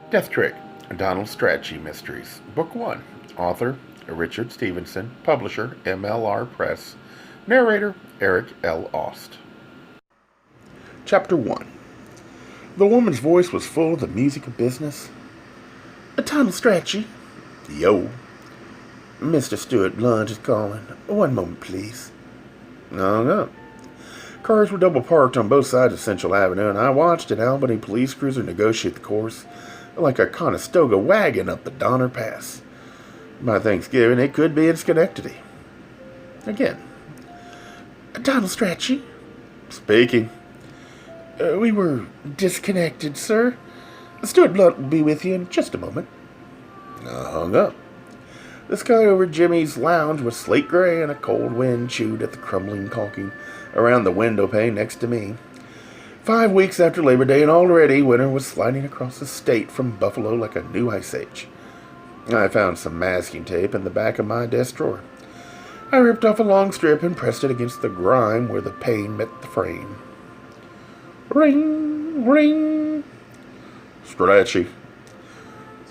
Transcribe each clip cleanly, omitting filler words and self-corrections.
Death Trick, Donald Strachey Mysteries, Book 1. Author, Richard Stevenson. Publisher, MLR Press. Narrator, Eric L. Aust. Chapter 1. The woman's voice was full of the music of business. Donald Strachey. Yo. Mr. Stuart Blunt is calling. One moment, please. No. Cars were double parked on both sides of Central Avenue, and I watched an Albany police cruiser negotiate the course like a Conestoga wagon up the Donner Pass. By Thanksgiving, it could be in Schenectady. Again. Donald Strachey? Speaking. We were disconnected, sir. Stuart Blunt will be with you in just a moment. I hung up. The sky over Jimmy's lounge was slate gray, and a cold wind chewed at the crumbling caulking around the window pane next to me. 5 weeks after Labor Day, and already winter was sliding across the state from Buffalo like a new ice age. I found some masking tape in the back of my desk drawer. I ripped off a long strip and pressed it against the grime where the pane met the frame. Ring, ring. Strachey.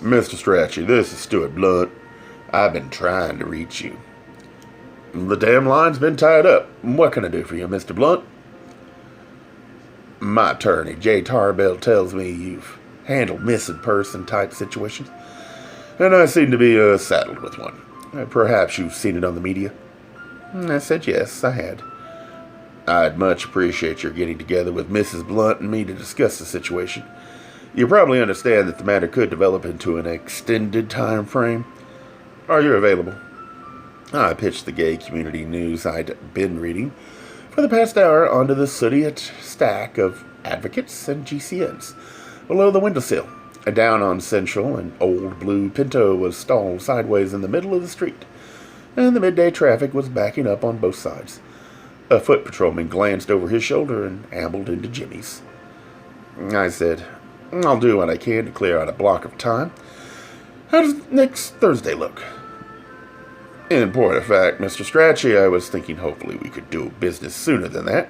Mr. Strachey, this is Stuart Blunt. I've been trying to reach you. The damn line's been tied up. What can I do for you, Mr. Blunt? My attorney, Jay Tarbell, tells me you've handled missing person type situations, and I seem to be saddled with one. Perhaps you've seen it on the media. I said yes, I had. I'd much appreciate your getting together with Mrs. Blunt and me to discuss the situation. You probably understand that the matter could develop into an extended time frame. Are you available? I pitched the gay community news I'd been reading for the past hour onto the sooty stack of advocates and GCNs below the windowsill. Down on Central, an old blue Pinto was stalled sideways in the middle of the street, and the midday traffic was backing up on both sides. A foot patrolman glanced over his shoulder and ambled into Jimmy's. I said, I'll do what I can to clear out a block of time. How does next Thursday look? In point of fact, Mr. Strachey, I was thinking hopefully we could do business sooner than that.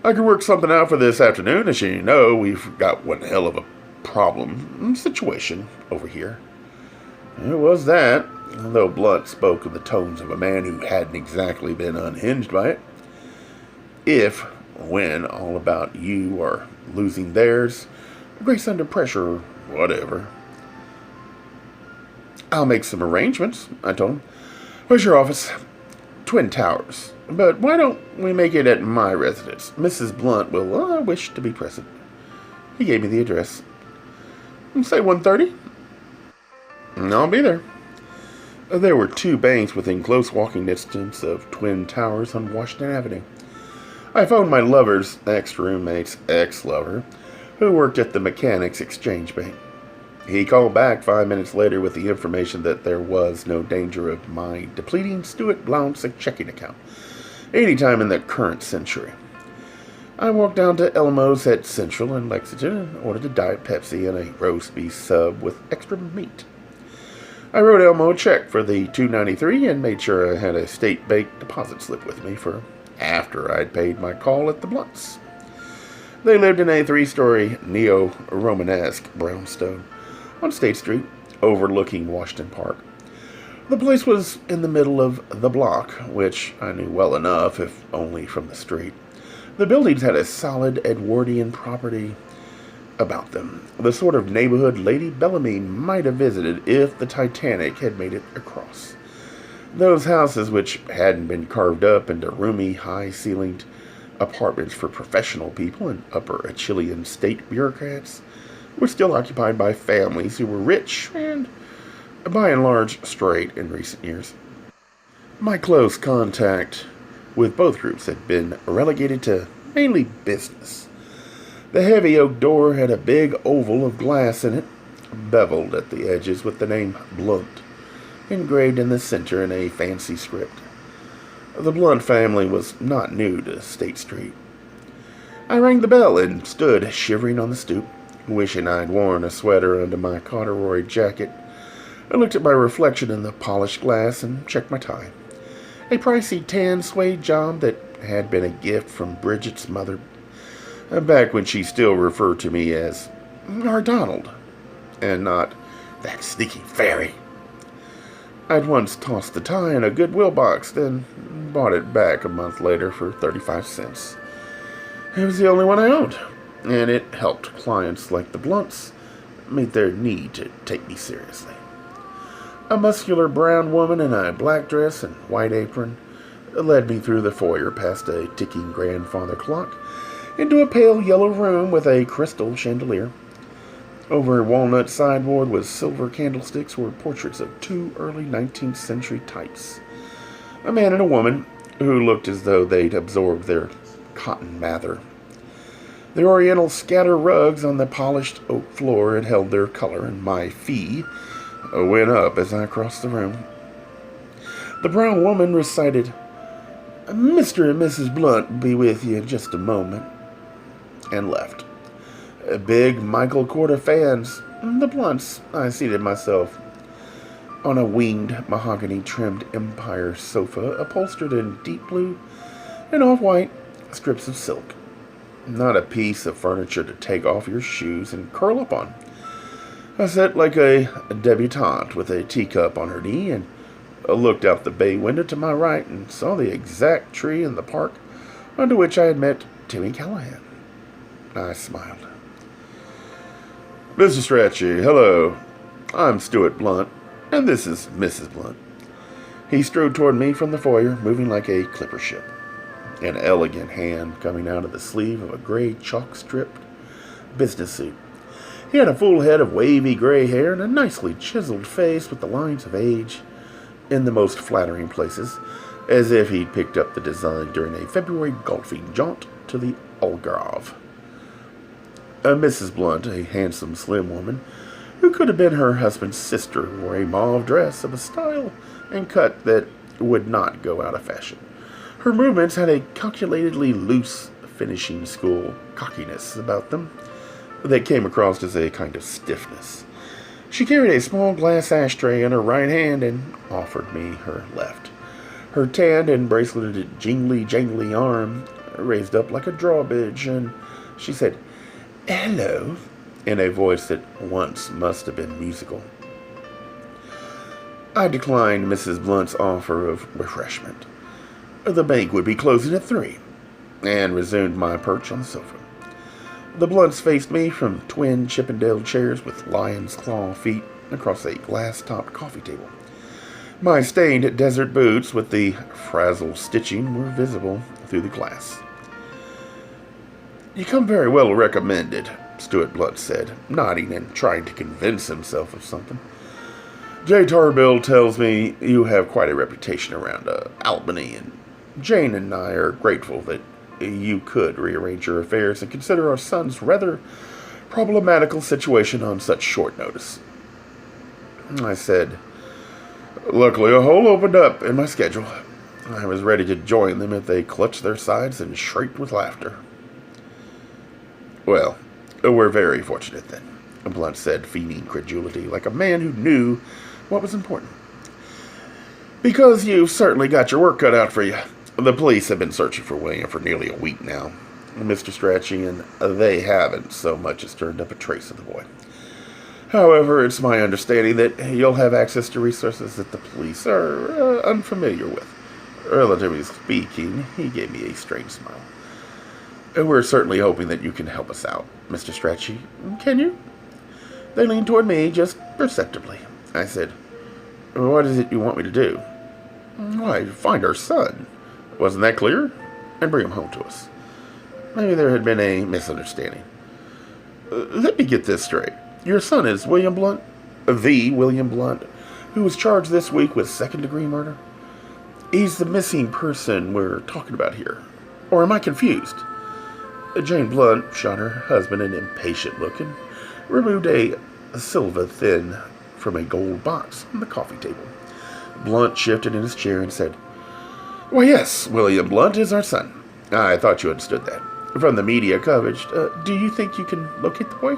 I could work something out for this afternoon. As you know, we've got one hell of a situation over here. It was that, though Blunt spoke in the tones of a man who hadn't exactly been unhinged by it. If, when all about you are losing theirs, grace under pressure, or whatever. I'll make some arrangements, I told him. Where's your office? Twin Towers. But why don't we make it at my residence? Mrs. Blunt will wish to be present. He gave me the address. Say 1:30. I'll be there. There were 2 banks within close walking distance of Twin Towers on Washington Avenue. I phoned my lover's ex-roommate's ex-lover, who worked at the Mechanics Exchange Bank. He called back 5 minutes later with the information that there was no danger of my depleting Stuart Blount's checking account anytime in the current century. I walked down to Elmo's at Central in Lexington and ordered a Diet Pepsi and a roast beef sub with extra meat. I wrote Elmo a check for the $2.93 and made sure I had a state bank deposit slip with me for after I'd paid my call at the Blunts. They lived in a 3-story neo-Romanesque brownstone on State Street, overlooking Washington Park. The place was in the middle of the block, which I knew well enough, if only from the street. The buildings had a solid Edwardian property about them, the sort of neighborhood Lady Bellamy might have visited if the Titanic had made it across. Those houses, which hadn't been carved up into roomy, high-ceilinged apartments for professional people and upper Achillean state bureaucrats, were still occupied by families who were rich and, by and large, straight in recent years. My close contact with both groups had been relegated to mainly business. The heavy oak door had a big oval of glass in it, beveled at the edges with the name Blunt engraved in the center in a fancy script. The Blunt family was not new to State Street. I rang the bell and stood shivering on the stoop, wishing I'd worn a sweater under my corduroy jacket. I looked at my reflection in the polished glass and checked my tie. A pricey tan suede job that had been a gift from Bridget's mother, back when she still referred to me as our Donald. and not that sneaky fairy. I'd once tossed the tie in a Goodwill box, then bought it back a month later for 35 cents. It was the only one I owned, and it helped clients like the Blunts meet their need to take me seriously. A muscular brown woman in a black dress and white apron led me through the foyer past a ticking grandfather clock into a pale yellow room with a crystal chandelier. Over a walnut sideboard with silver candlesticks were portraits of two early 19th century types. A man and a woman who looked as though they'd absorbed their cotton mather. The oriental scatter rugs on the polished oak floor had held their color, and my fee went up as I crossed the room. The brown woman recited, "Mr. and Mrs. Blunt will be with you in just a moment," and left. Big Michael Corder fans, the Blunts. I seated myself on a winged mahogany-trimmed empire sofa upholstered in deep blue and off-white strips of silk. Not a piece of furniture to take off your shoes and curl up on. I sat like a debutante with a teacup on her knee and looked out the bay window to my right and saw the exact tree in the park under which I had met Timmy Callahan. I smiled. "Mr. Strachey, hello. I'm Stuart Blunt, and this is Mrs. Blunt." He strode toward me from the foyer, moving like a clipper ship, an elegant hand coming out of the sleeve of a gray chalk-stripped business suit. He had a full head of wavy gray hair and a nicely chiseled face with the lines of age in the most flattering places, as if he'd picked up the design during a February golfing jaunt to the Algarve. Mrs. Blunt, a handsome, slim woman, who could have been her husband's sister, wore a mauve dress of a style and cut that would not go out of fashion. Her movements had a calculatedly loose finishing school cockiness about them that came across as a kind of stiffness. She carried a small glass ashtray in her right hand and offered me her left. Her tanned and braceleted jingly-jangly arm raised up like a drawbridge, and she said, "Hello," in a voice that once must have been musical. I declined Mrs. Blunt's offer of refreshment. The bank would be closing at 3, and resumed my perch on the sofa. The Blunts faced me from twin Chippendale chairs with lion's claw feet across a glass-topped coffee table. My stained desert boots with the frazzled stitching were visible through the glass. "You come very well recommended," Stuart Blunt said, nodding and trying to convince himself of something. "Jay Tarbill tells me you have quite a reputation around Albany, and Jane and I are grateful that you could rearrange your affairs and consider our son's rather problematical situation on such short notice." I said, "Luckily, a hole opened up in my schedule. I was ready to join them if they clutched their sides and shrieked with laughter." "Well, we're very fortunate then," Blunt said, feigning credulity, like a man who knew what was important. "Because you've certainly got your work cut out for you. The police have been searching for William for nearly a week now, Mr. Strachey, and they haven't so much as turned up a trace of the boy. However, it's my understanding that you'll have access to resources that the police are unfamiliar with. Relatively speaking," he gave me a strange smile. "We're certainly hoping that you can help us out, Mr. Strachey. Can you?" They leaned toward me just perceptibly. I said, "What is it you want me to do?" "Why, find our son. Wasn't that clear? And bring him home to us." Maybe there had been a misunderstanding. "Let me get this straight. Your son is William Blunt? The William Blunt, who was charged this week with second-degree murder? He's the missing person we're talking about here. Or am I confused?" Jane Blunt shot her husband an impatient look and removed a silver thin from a gold box on the coffee table. Blunt shifted in his chair and said, "Why, yes, William Blunt is our son. I thought you understood that from the media coverage. Do you think you can locate the boy?"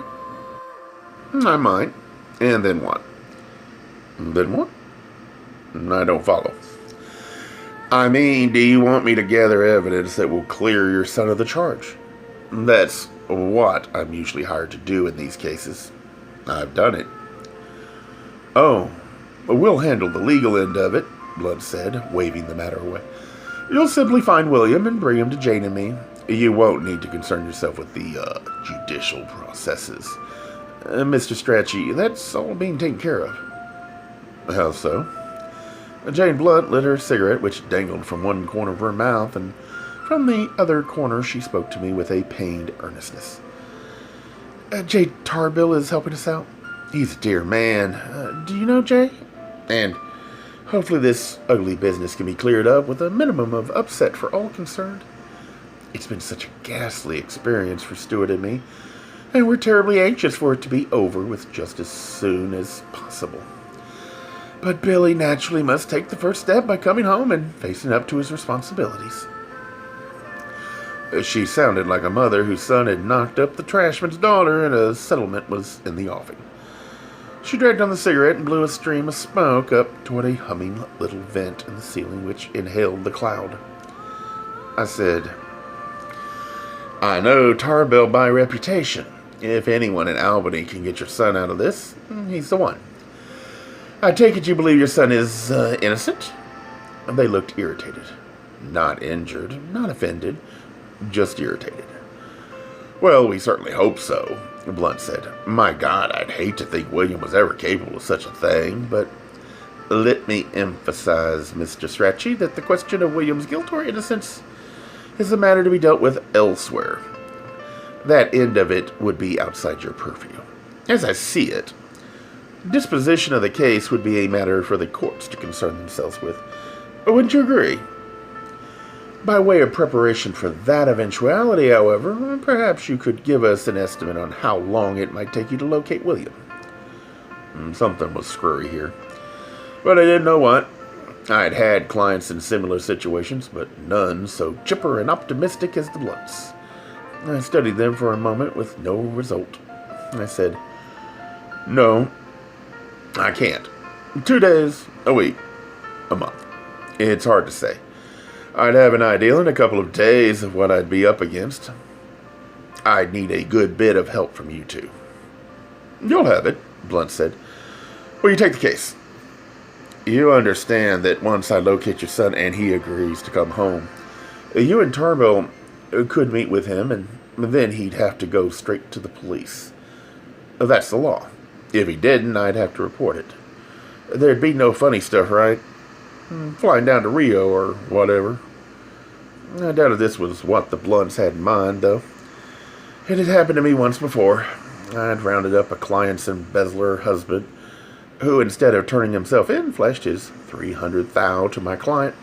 "I might. And then what?" "Then what?" "I don't follow." "I mean, do you want me to gather evidence that will clear your son of the charge?" "That's what I'm usually hired to do in these cases." I've done it. Oh, we'll handle the legal end of it, Blunt said, waving the matter away. You'll simply find William and bring him to Jane and me. You won't need to concern yourself with the judicial processes. Mr. Strachey, that's all being taken care of. How so? Jane Blunt lit her cigarette, which dangled from one corner of her mouth, and from the other corner she spoke to me with a pained earnestness. Jay Tarbill is helping us out. He's a dear man. Do you know Jay? And hopefully this ugly business can be cleared up with a minimum of upset for all concerned. It's been such a ghastly experience for Stuart and me, and we're terribly anxious for it to be over with just as soon as possible. But Billy naturally must take the first step by coming home and facing up to his responsibilities. She sounded like a mother whose son had knocked up the trashman's daughter and a settlement was in the offing. She dragged on the cigarette and blew a stream of smoke up toward a humming little vent in the ceiling which inhaled the cloud. I said, I know Tarbell by reputation. If anyone in Albany can get your son out of this, he's the one. I take it you believe your son is innocent? They looked irritated. Not injured, not offended, just irritated. Well, we certainly hope so, Blunt said. My God, I'd hate to think William was ever capable of such a thing, but let me emphasize, Mr. Strachey, that the question of William's guilt or innocence is a matter to be dealt with elsewhere. That end of it would be outside your purview. As I see it, disposition of the case would be a matter for the courts to concern themselves with. Wouldn't you agree? By way of preparation for that eventuality, however, perhaps you could give us an estimate on how long it might take you to locate William. Something was screwy here, but I didn't know what. I'd had clients in similar situations, but none so chipper and optimistic as the Blunts. I studied them for a moment with no result. I said, No, I can't. 2 days, a week, a month. It's hard to say. I'd have an idea in a couple of days of what I'd be up against. I'd need a good bit of help from you two. You'll have it, Blunt said. Will you take the case? You understand that once I locate your son and he agrees to come home, you and Tarbell could meet with him, and then he'd have to go straight to the police. That's the law. If he didn't, I'd have to report it. There'd be no funny stuff, right? Flying down to Rio or whatever. I doubt if this was what the Blunts had in mind, though. It had happened to me once before. I'd rounded up a client's embezzler husband, who instead of turning himself in, flashed his 300 thou to my client,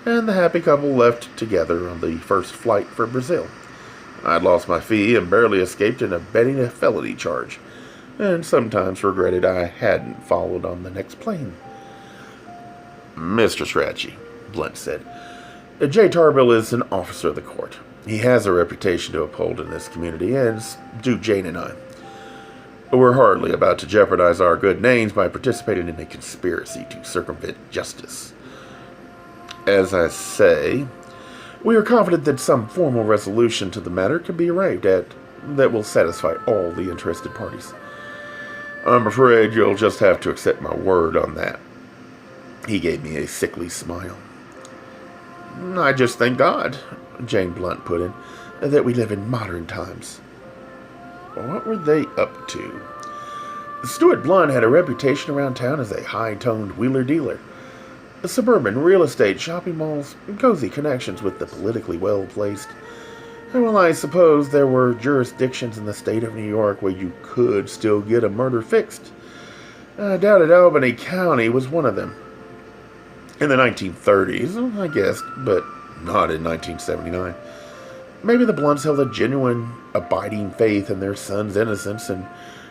and the happy couple left together on the first flight for Brazil. I'd lost my fee and barely escaped in abetting a felony charge, and sometimes regretted I hadn't followed on the next plane. Mr. Strachey, Blunt said, J. Tarbill is an officer of the court. He has a reputation to uphold in this community, as do Jane and I. We're hardly about to jeopardize our good names by participating in a conspiracy to circumvent justice. As I say, we are confident that some formal resolution to the matter can be arrived at that will satisfy all the interested parties. I'm afraid you'll just have to accept my word on that. He gave me a sickly smile. I just thank God, Jane Blunt put in, that we live in modern times. What were they up to? Stuart Blunt had a reputation around town as a high-toned wheeler-dealer. Suburban real estate, shopping malls, cozy connections with the politically well-placed. And well, I suppose there were jurisdictions in the state of New York where you could still get a murder fixed. I doubted Albany County was one of them. In the 1930s, I guessed, but not in 1979. Maybe the Blunts held a genuine, abiding faith in their son's innocence and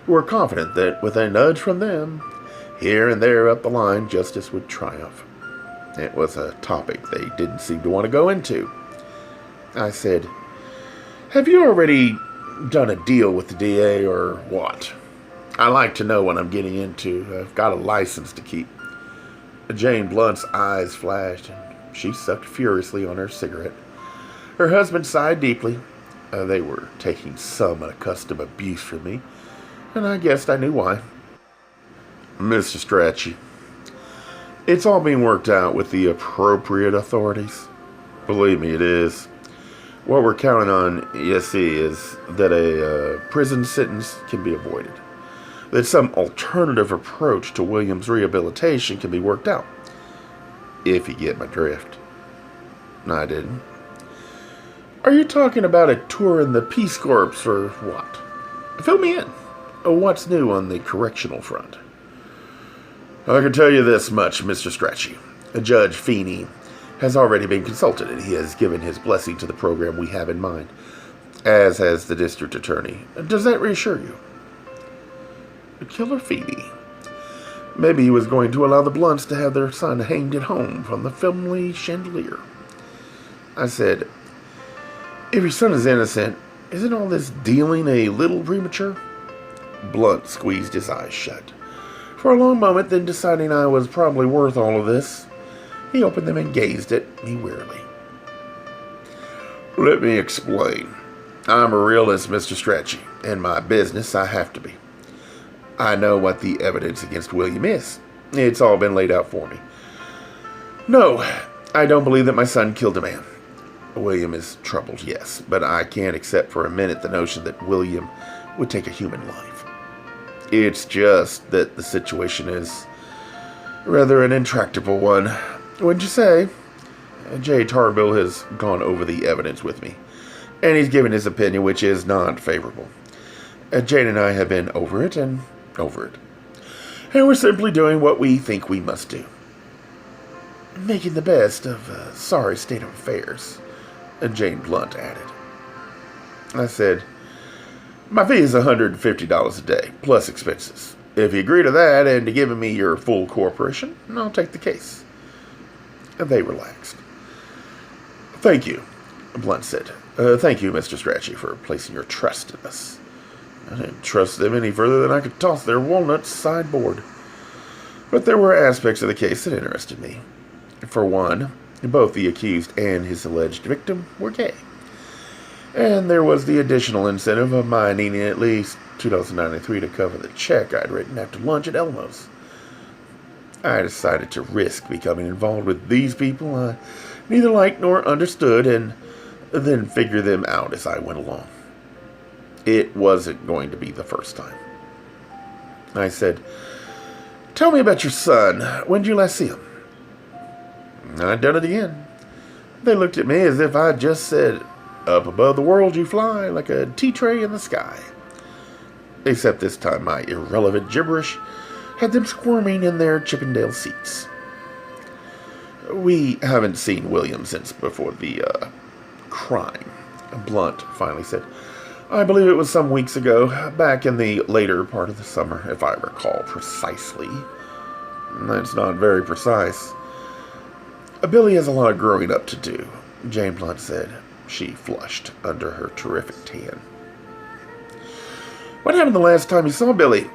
were confident that with a nudge from them, here and there up the line, justice would triumph. It was a topic they didn't seem to want to go into. I said, Have you already done a deal with the DA or what? I like to know what I'm getting into. I've got a license to keep. Jane Blunt's eyes flashed, and she sucked furiously on her cigarette. Her husband sighed deeply. They were taking some unaccustomed abuse from me. and I guessed I knew why. Mr. Strachey, it's all being worked out with the appropriate authorities. Believe me, it is. What we're counting on, you see, is that a prison sentence can be avoided. That some alternative approach to William's rehabilitation can be worked out. If you get my drift. No, I didn't. Are you talking about a tour in the Peace Corps or what? Fill me in. What's new on the correctional front? I can tell you this much, Mr. Strachey. Judge Feeney has already been consulted, and he has given his blessing to the program we have in mind, as has the district attorney. Does that reassure you? Killer Feeney. Maybe he was going to allow the Blunts to have their son hanged at home from the family chandelier. I said, if your son is innocent, isn't all this dealing a little premature? Blunt squeezed his eyes shut. For a long moment, then deciding I was probably worth all of this, he opened them and gazed at me wearily. Let me explain. I'm a realist, Mr. Strachey. In my business, I have to be. I know what the evidence against William is. It's all been laid out for me. No, I don't believe that my son killed a man. William is troubled, yes, but I can't accept for a minute the notion that William would take a human life. It's just that the situation is rather an intractable one. Wouldn't you say? Jay Tarbill has gone over the evidence with me, and he's given his opinion, which is not favorable. Jane and I have been over it and over it. And we're simply doing what we think we must do. Making the best of a sorry state of affairs, Jane Blunt added. I said, my fee is $150 a day, plus expenses. If you agree to that and to giving me your full cooperation, I'll take the case. They relaxed. Thank you, Blunt said. Thank you, Mr. Strachey, for placing your trust in us. I didn't trust them any further than I could toss their walnuts sideboard. But there were aspects of the case that interested me. For one, both the accused and his alleged victim were gay. And there was the additional incentive of my needing at least $2.93 to cover the check I'd written after lunch at Elmo's. I decided to risk becoming involved with these people I neither liked nor understood, and then figure them out as I went along. It wasn't going to be the first time. I said, tell me about your son. When did you last see him? I'd done it again. They looked at me as if I'd just said, up above the world you fly, like a tea tray in the sky. Except this time my irrelevant gibberish had them squirming in their Chippendale seats. We haven't seen William since before the crime, Blunt finally said. I believe it was some weeks ago, back in the later part of the summer, if I recall precisely. That's not very precise. Billy has a lot of growing up to do, Jane Blunt said. She flushed under her terrific tan. What happened the last time you saw Billy?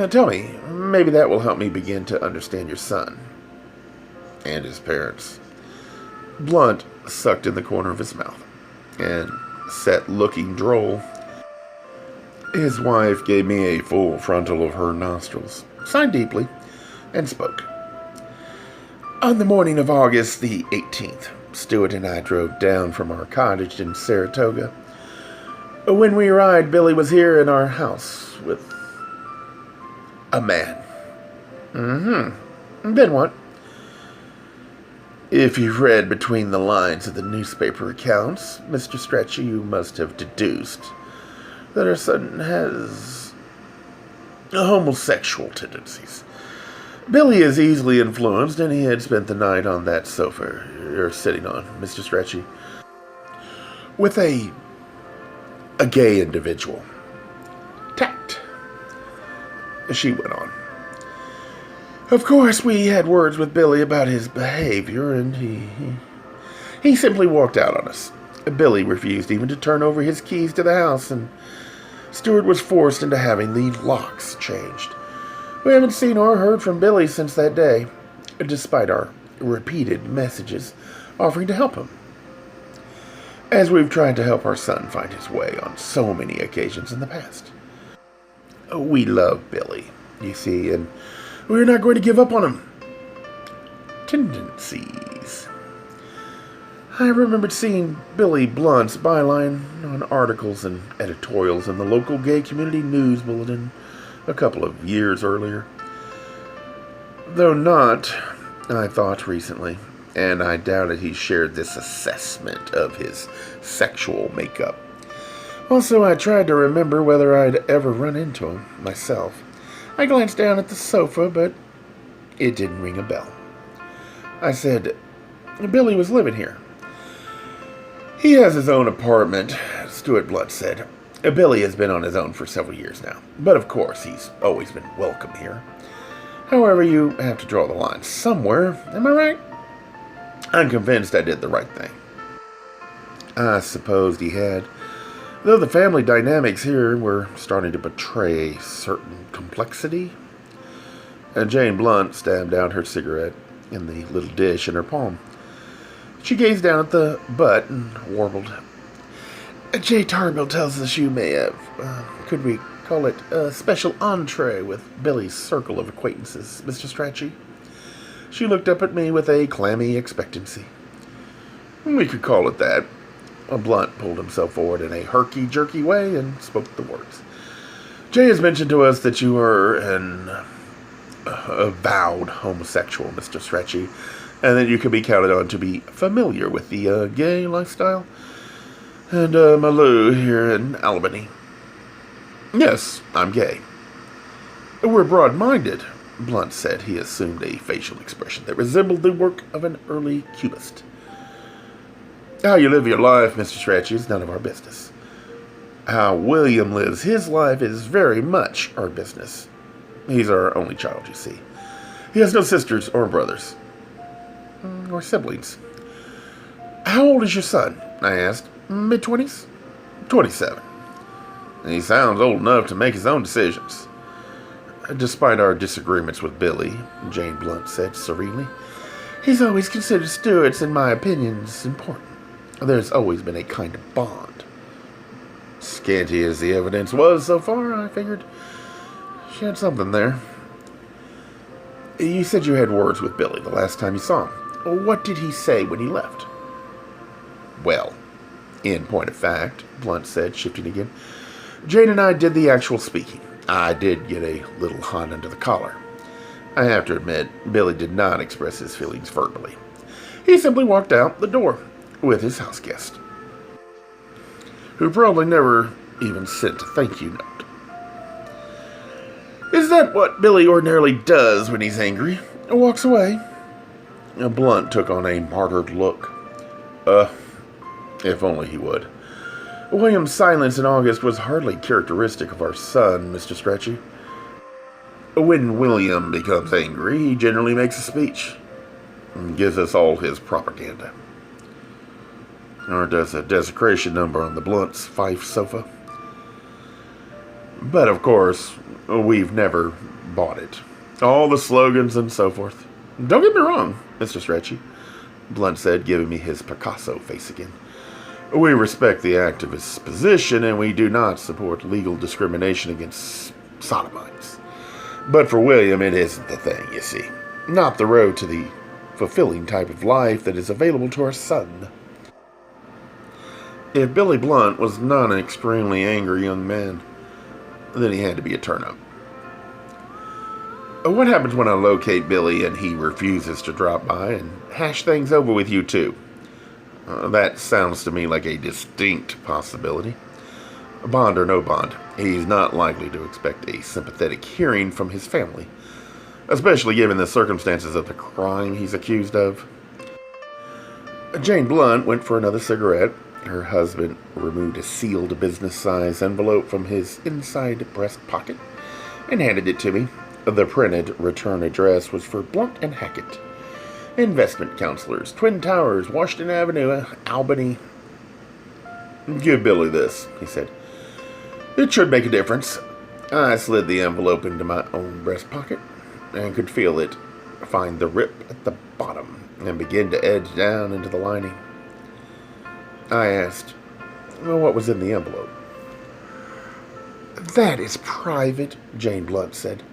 Tell me. Maybe that will help me begin to understand your son. And his parents. Blunt sucked in the corner of his mouth and sat looking droll. His wife gave me a full frontal of her nostrils, sighed deeply, and spoke. On the morning of August the 18th, Stuart and I drove down from our cottage in Saratoga. When we arrived, Billy was here in our house with a man. Then what? If you've read between the lines of the newspaper accounts, Mr. Strachey, you must have deduced that our son has homosexual tendencies. Billy is easily influenced, and he had spent the night on that sofa you're sitting on, Mr. Strachey, with a gay individual. Tact, she went on. Of course, we had words with Billy about his behavior, and he simply walked out on us. Billy refused even to turn over his keys to the house, and Stuart was forced into having the locks changed. We haven't seen or heard from Billy since that day, despite our repeated messages offering to help him. As we've tried to help our son find his way on so many occasions in the past. We love Billy, you see, and we're not going to give up on him. Tendencies. I remembered seeing Billy Blunt's byline on articles and editorials in the local gay community news bulletin a couple of years earlier. Though not, I thought recently, and I doubted he shared this assessment of his sexual makeup. Also, I tried to remember whether I'd ever run into him myself. I glanced down at the sofa, but it didn't ring a bell. I said, Billy was living here. He has his own apartment, Stuart Blunt said. Billy has been on his own for several years now, but of course he's always been welcome here. However, you have to draw the line somewhere, am I right? I'm convinced I did the right thing. I supposed he had, though the family dynamics here were starting to betray a certain complexity. And Jane Blunt stabbed out her cigarette in the little dish in her palm. She gazed down at the butt and warbled. J. Tarbill tells us you may have, could we call it, a special entree with Billy's circle of acquaintances, Mr. Strachey. She looked up at me with a clammy expectancy. We could call it that. Blunt pulled himself forward in a herky-jerky way and spoke the words. Jay has mentioned to us that you are an avowed homosexual, Mr. Strachey, and that you can be counted on to be familiar with the gay lifestyle and milieu here in Albany. Yes, I'm gay. We're broad-minded, Blunt said. He assumed a facial expression that resembled the work of an early cubist. How you live your life, Mr. Strachey, is none of our business. How William lives his life is very much our business. He's our only child, you see. He has no sisters or brothers. Or siblings. How old is your son? I asked. Mid-20s? 27. He sounds old enough to make his own decisions. Despite our disagreements with Billy, Jane Blunt said serenely, he's always considered Stuart's, in my opinion, important. There's always been a kind of bond. Scanty as the evidence was so far, I figured she had something there. You said you had words with Billy the last time you saw him. What did he say when he left? Well, in point of fact, Blunt said, shifting again, Jane and I did the actual speaking. I did get a little hot under the collar. I have to admit, Billy did not express his feelings verbally. He simply walked out the door with his house guest, who probably never even sent a thank you note. Is that what Billy ordinarily does when he's angry? Walks away? Blunt took on a martyred look. If only he would. William's silence in August was hardly characteristic of our son, Mr. Strachey. When William becomes angry, he generally makes a speech and gives us all his propaganda. Or does a desecration number on the Blunt's Fife sofa. But of course, we've never bought it. All the slogans and so forth. Don't get me wrong, Mr. Strachey, Blunt said, giving me his Picasso face again. We respect the activist's position, and we do not support legal discrimination against sodomites. But for William, it isn't the thing, you see. Not the road to the fulfilling type of life that is available to our son. If Billy Blunt was not an extremely angry young man, then he had to be a turn-up. What happens when I locate Billy and he refuses to drop by and hash things over with you too? That sounds to me like a distinct possibility. Bond or no bond, he's not likely to expect a sympathetic hearing from his family, especially given the circumstances of the crime he's accused of. Jane Blunt went for another cigarette. Her husband removed a sealed business-size envelope from his inside breast pocket and handed it to me. The printed return address was for Blunt and Hackett, investment counselors, Twin Towers, Washington Avenue, Albany. Give Billy this, he said. It should make a difference. I slid the envelope into my own breast pocket and could feel it find the rip at the bottom and begin to edge down into the lining. I asked, well, what was in the envelope? That is private, Jane Blunt said.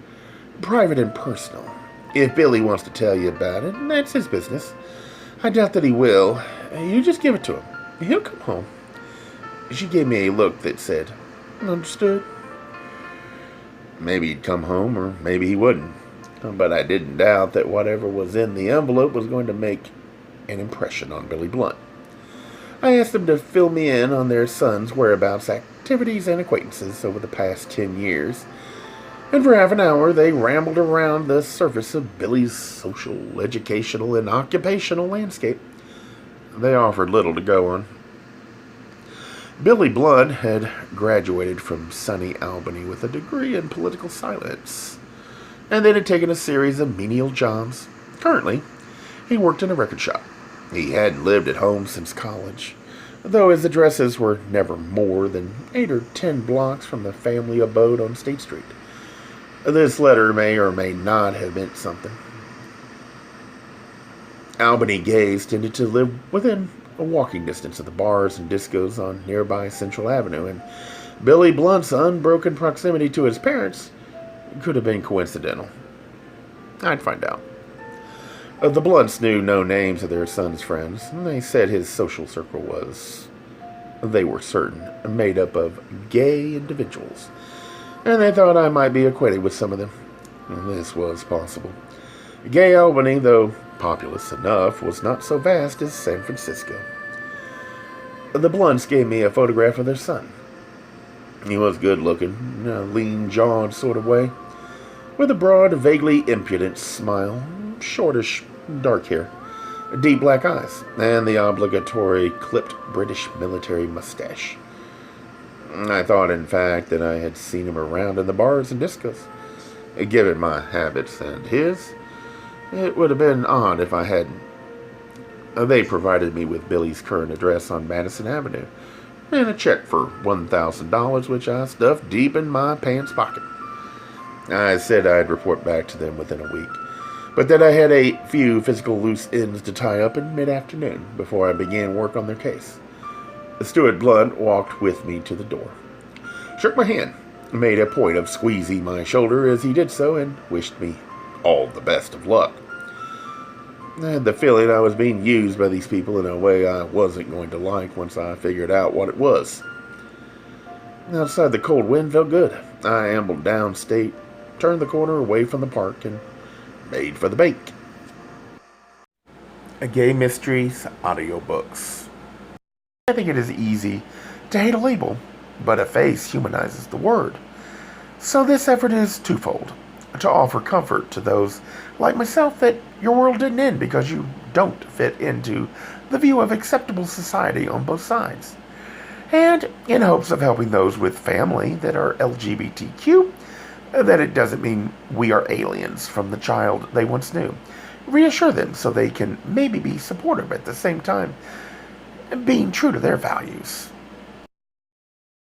Private and personal. If Billy wants to tell you about it, that's his business. I doubt that he will. You just give it to him. He'll come home. She gave me a look that said, Understood. Maybe he'd come home, or maybe he wouldn't. But I didn't doubt that whatever was in the envelope was going to make an impression on Billy Blunt. I asked them to fill me in on their son's whereabouts, activities, and acquaintances over the past 10 years. And for half an hour, they rambled around the surface of Billy's social, educational, and occupational landscape. They offered little to go on. Billy Blunt had graduated from sunny Albany with a degree in political science, and then had taken a series of menial jobs. Currently, he worked in a record shop. He hadn't lived at home since college, though his addresses were never more than 8 or 10 blocks from the family abode on State Street. This letter may or may not have meant something. Albany gays tended to live within a walking distance of the bars and discos on nearby Central Avenue, and Billy Blunt's unbroken proximity to his parents could have been coincidental. I'd find out. The Blunts knew no names of their son's friends, and they said his social circle was, they were certain, made up of gay individuals, and they thought I might be acquainted with some of them. This was possible. Gay Albany, though populous enough, was not so vast as San Francisco. The Blunts gave me a photograph of their son. He was good-looking, in a lean-jawed sort of way, with a broad, vaguely impudent smile, shortish, dark hair, deep black eyes, and the obligatory clipped British military mustache. I thought, in fact, that I had seen him around in the bars and discos. Given my habits and his, it would have been odd if I hadn't. They provided me with Billy's current address on Madison Avenue, and a check for $1,000, which I stuffed deep in my pants pocket. I said I'd report back to them within a week, but that I had a few physical loose ends to tie up in mid-afternoon before I began work on their case. Stuart Blunt walked with me to the door, shook my hand, made a point of squeezing my shoulder as he did so, and wished me all the best of luck. I had the feeling I was being used by these people in a way I wasn't going to like once I figured out what it was. Outside, the cold wind felt good. I ambled downstate, turned the corner away from the park, and made for the bank. Gay Mysteries audiobooks. I think it is easy to hate a label, but a face humanizes the word. So this effort is twofold. To offer comfort to those like myself that your world didn't end because you don't fit into the view of acceptable society on both sides. And in hopes of helping those with family that are LGBTQ, that it doesn't mean we are aliens from the child they once knew. Reassure them so they can maybe be supportive at the same time, being true to their values.